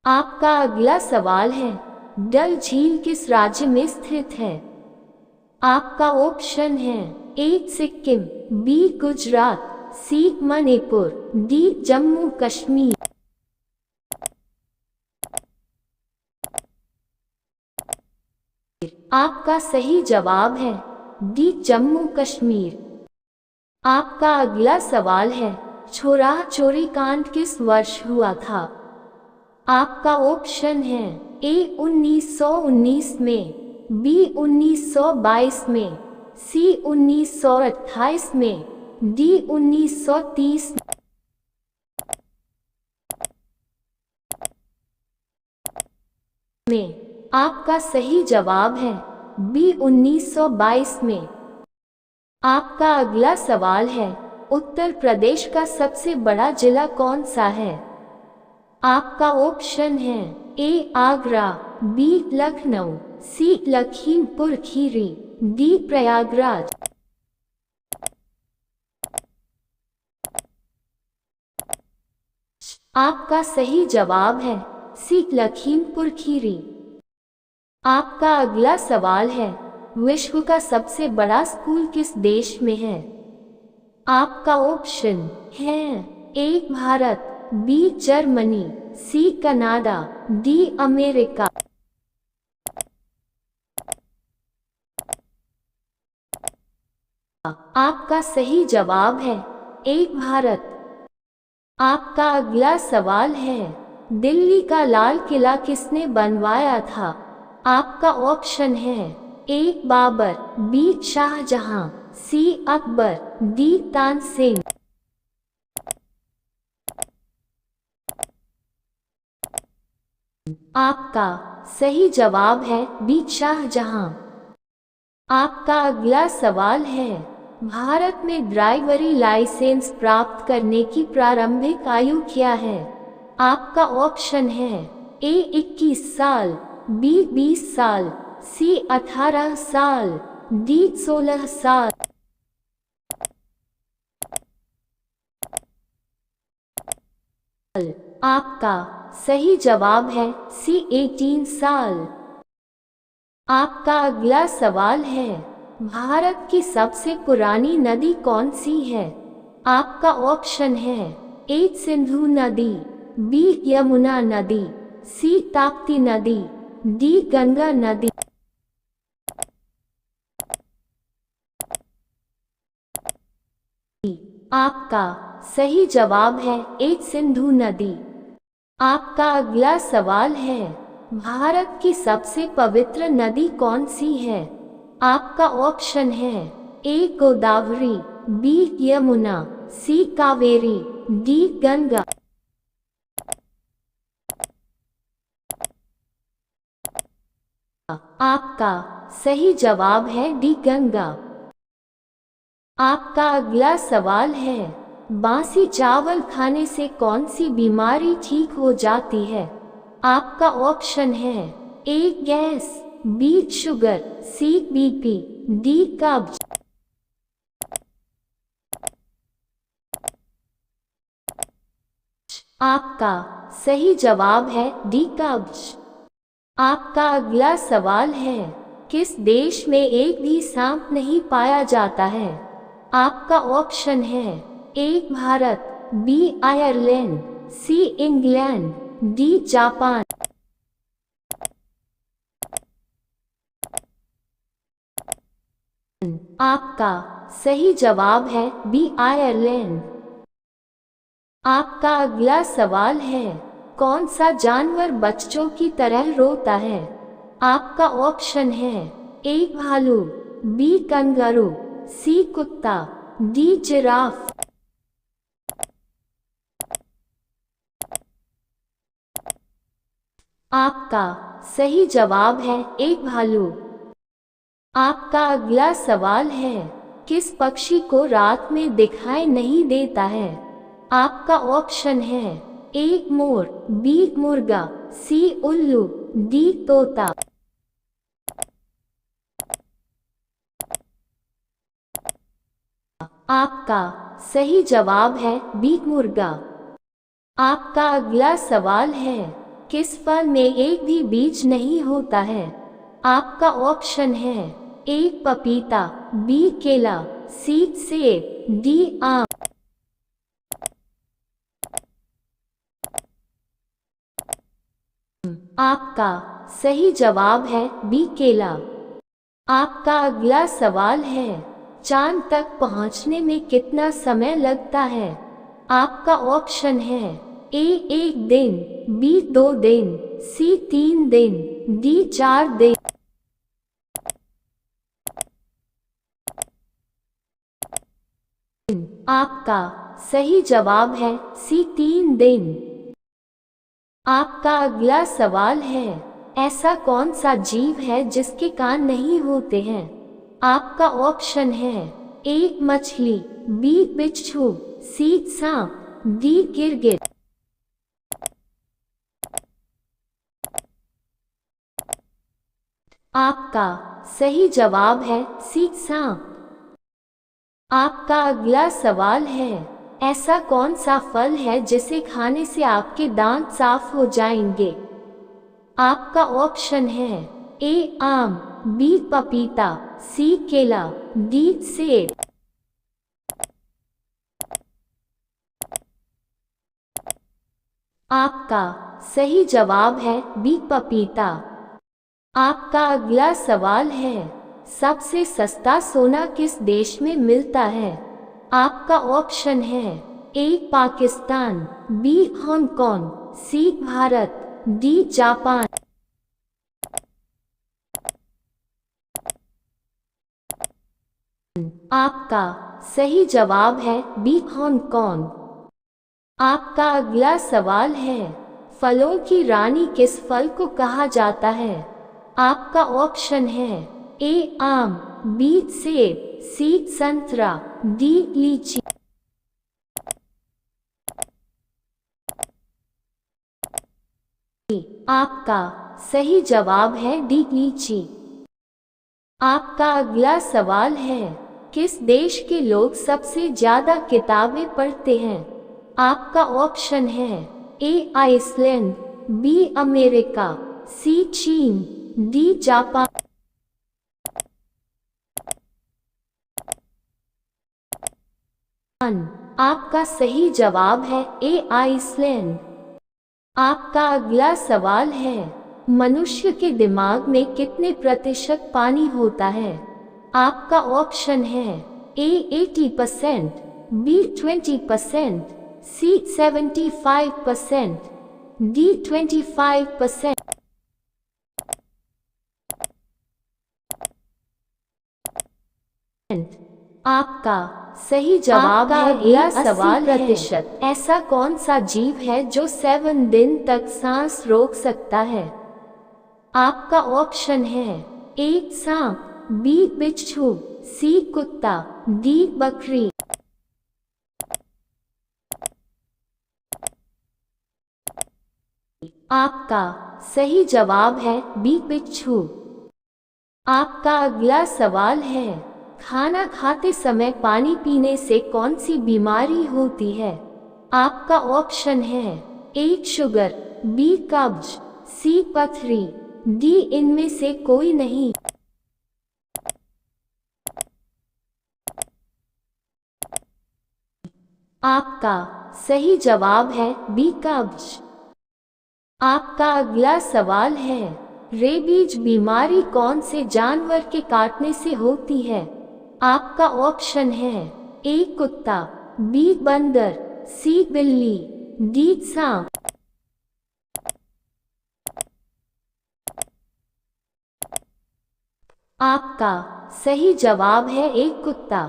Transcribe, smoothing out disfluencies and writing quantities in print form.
आपका अगला सवाल है, डल झील किस राज्य में स्थित है? आपका ऑप्शन है ए सिक्किम, बी गुजरात, सी मणिपुर, डी जम्मू कश्मीर। आपका सही जवाब है डी जम्मू कश्मीर। आपका अगला सवाल है, छोराह चोरी कांड किस वर्ष हुआ था? आपका ऑप्शन है ए 1919 में, बी 1922 में, सी 1928 में, डी 1930 में। आपका सही जवाब है बी 1922 में। आपका अगला सवाल है, उत्तर प्रदेश का सबसे बड़ा जिला कौन सा है? आपका ऑप्शन है ए आगरा, बी लखनऊ, सी लखीमपुर खीरी, डी प्रयागराज। आपका सही जवाब है सी लखीमपुर खीरी। आपका अगला सवाल है, विश्व का सबसे बड़ा स्कूल किस देश में है? आपका ऑप्शन है A Bharat, B Germany, C Canada, D America. आपका सही जवाब है ए भारत। आपका अगला सवाल है, दिल्ली का लाल किला किसने बनवाया था? आपका ऑप्शन है ए बाबर, बी शाहजहां, सी अकबर, डी तानसेन। आपका सही जवाब है बी शाहजहां। आपका अगला सवाल है, भारत में ड्राइवरी लाइसेंस प्राप्त करने की प्रारंभिक आयु क्या है? आपका ऑप्शन है ए 21 साल, बी 20 साल, सी 18 साल, डी 16 साल। आपका सही जवाब है सी 18 साल। आपका अगला सवाल है, भारत की सबसे पुरानी नदी कौन सी है? आपका ऑप्शन है ए सिंधु नदी, बी यमुना नदी, सी ताप्ती नदी, डी गंगा नदी। आपका सही जवाब है ए सिंधु नदी। आपका अगला सवाल है, भारत की सबसे पवित्र नदी कौन सी है? आपका ऑप्शन है ए गोदावरी, बी यमुना, सी कावेरी, डी गंगा। आपका सही जवाब है डी गंगा। आपका अगला सवाल है, बासी चावल खाने से कौन सी बीमारी ठीक हो जाती है? आपका ऑप्शन है ए गैस, बी शुगर, सी बीपी, डी कब्ज। आपका सही जवाब है डी कब्ज। आपका अगला सवाल है, किस देश में एक भी सांप नहीं पाया जाता है? आपका ऑप्शन है A Bharat, B Ireland, C England, D Japan. आपका सही जवाब है बी आयरलैंड। आपका अगला सवाल है, कौन सा जानवर बच्चों की तरह रोता है? आपका ऑप्शन है ए भालू, बी कंगारू, सी कुत्ता, डी जिराफ। आपका सही जवाब है ए भालू। आपका अगला सवाल है, किस पक्षी को रात में दिखाई नहीं देता है? आपका ऑप्शन है ए मोर, बी मुर्गा, सी उल्लू, डी तोता। आपका सही जवाब है बी मुर्गा। आपका अगला सवाल है, किस फल में एक भी बीज नहीं होता है? आपका ऑप्शन है ए पपीता, बी केला, सी सेब, डी आम। आपका सही जवाब है बी केला। आपका अगला सवाल है, चांद तक पहुंचने में कितना समय लगता है? आपका ऑप्शन है ए 1 दिन, बी 2 दिन, सी 3 दिन, डी 4 दिन। आपका सही जवाब है सी 3 दिन। आपका अगला सवाल है, ऐसा कौन सा जीव है जिसके कान नहीं होते हैं? आपका ऑप्शन है ए मछली, बी बिच्छू, सी सांप, डी गिरगिट। आपका सही जवाब है सी सांप। आपका अगला सवाल है, ऐसा कौन सा फल है जिसे खाने से आपके दांत साफ हो जाएंगे? आपका ऑप्शन है ए आम, बी पपीता, सी केला, डी सेब। आपका सही जवाब है बी पपीता। आपका अगला सवाल है, सबसे सस्ता सोना किस देश में मिलता है? आपका ऑप्शन है ए पाकिस्तान, बी हांगकांग, सी भारत, डी जापान। आपका सही जवाब है बी हांगकांग। आपका अगला सवाल है, फलों की रानी किस फल को कहा जाता है? आपका ऑप्शन है ए आम, बी सेब, सी संतरा, डी लीची। आपका सही जवाब है डी लीची। आपका अगला सवाल है, किस देश के लोग सबसे ज्यादा किताबें पढ़ते हैं? आपका ऑप्शन है ए आइसलैंड, बी अमेरिका, सी चीन, डी जापान। आपका सही जवाब है ए आइसलैंड। आपका अगला सवाल है, मनुष्य के दिमाग में कितने प्रतिशत पानी होता है? आपका ऑप्शन है ए 80%, बी 20%, सी 75%, डी 25%। आपका सही जवाब है अगला सवाल है, ऐसा कौन सा जीव है जो 7 दिन तक सांस रोक सकता है? आपका ऑप्शन है ए सांप, बी बिच्छू, सी कुत्ता, डी बकरी। आपका सही जवाब है बी बिच्छू। आपका अगला सवाल है, खाना खाते समय पानी पीने से कौन सी बीमारी होती है? आपका ऑप्शन है ए शुगर, बी कब्ज, सी पथरी, डी इनमें से कोई नहीं। आपका सही जवाब है बी कब्ज। आपका अगला सवाल है, रेबीज बीमारी कौन से जानवर के काटने से होती है? आपका ऑप्शन है ए कुत्ता, बी बंदर, सी बिल्ली, डी सांप। आपका सही जवाब है ए कुत्ता।